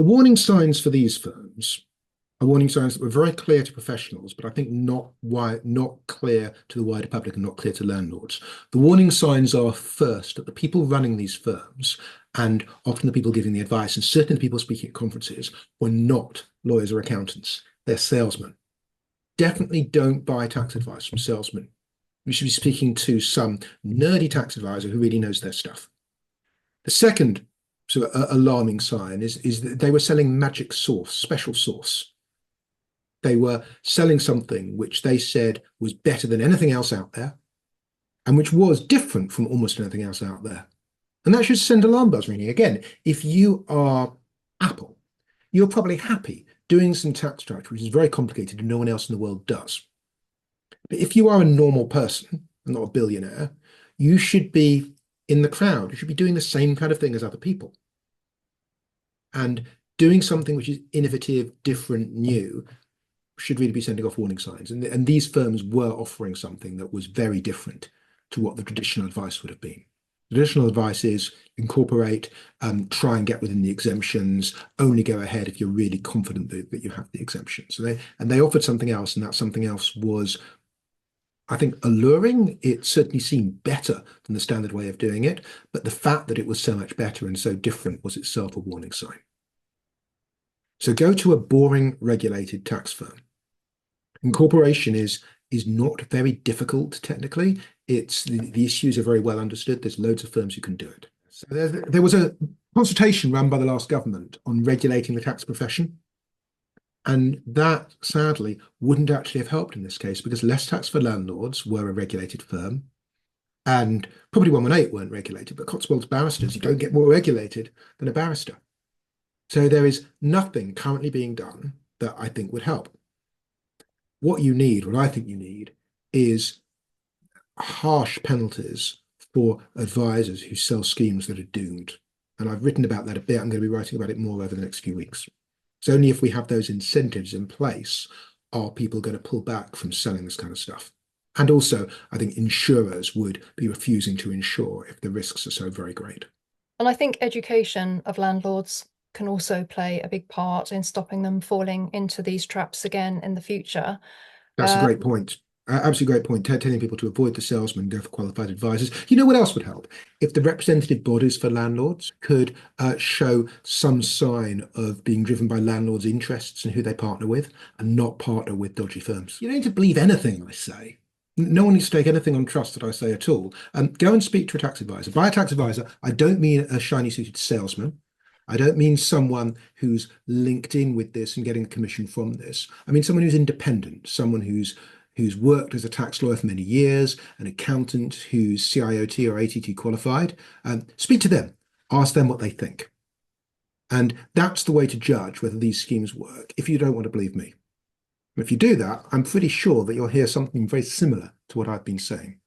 The warning signs for these firms are warning signs that were very clear to professionals, but I think not clear to the wider public and not clear to landlords. The warning signs are first that the people running these firms and often the people giving the advice and certainly the people speaking at conferences were not lawyers or accountants. They're salesmen. Definitely don't buy tax advice from salesmen. You should be speaking to some nerdy tax advisor who really knows their stuff. The second sort of alarming sign is that they were selling magic sauce, special sauce. They were selling something which they said was better than anything else out there and which was different from almost anything else out there. And that should send alarm bells ringing. Again, if you are Apple, you're probably happy doing some tax structure, which is very complicated and no one else in the world does. But if you are a normal person, and not a billionaire, you should be in the crowd. You should be doing the same kind of thing as other people. And doing something which is innovative, different, new, should really be sending off warning signs. And these firms were offering something that was very different to what the traditional advice would have been. Traditional advice is incorporate, try and get within the exemptions, only go ahead if you're really confident that you have the exemption. So they offered something else, and that something else was, I think, alluring. It certainly seemed better than the standard way of doing it, but the fact that it was so much better and so different was itself a warning sign. So go to a boring regulated tax firm. Incorporation is not very difficult technically. It's the issues are very well understood. There's loads of firms who can do it. So there was a consultation run by the last government on regulating the tax profession. And that, sadly, wouldn't actually have helped in this case because Less Tax for Landlords were a regulated firm and Property 118 weren't regulated, but Cotswolds barristers, you don't get more regulated than a barrister. So there is nothing currently being done that I think would help. What you need, what I think you need, is harsh penalties for advisors who sell schemes that are doomed. And I've written about that a bit. I'm going to be writing about it more over the next few weeks. So only if we have those incentives in place are people going to pull back from selling this kind of stuff. And also, I think insurers would be refusing to insure if the risks are so very great. And I think education of landlords can also play a big part in stopping them falling into these traps again in the future. That's a great point. Absolutely great point. Telling people to avoid the salesman, go for qualified advisors. You know what else would help? If the representative bodies for landlords could show some sign of being driven by landlords' interests and who they partner with and not partner with dodgy firms. You don't need to believe anything I say. No one needs to take anything on trust that I say at all. Go and speak to a tax advisor. By a tax advisor, I don't mean a shiny suited salesman. I don't mean someone who's linked in with this and getting a commission from this. I mean someone who's independent, someone who's worked as a tax lawyer for many years, an accountant who's CIOT or ATT qualified. Speak to them, ask them what they think. And that's the way to judge whether these schemes work, if you don't want to believe me. If you do that, I'm pretty sure that you'll hear something very similar to what I've been saying.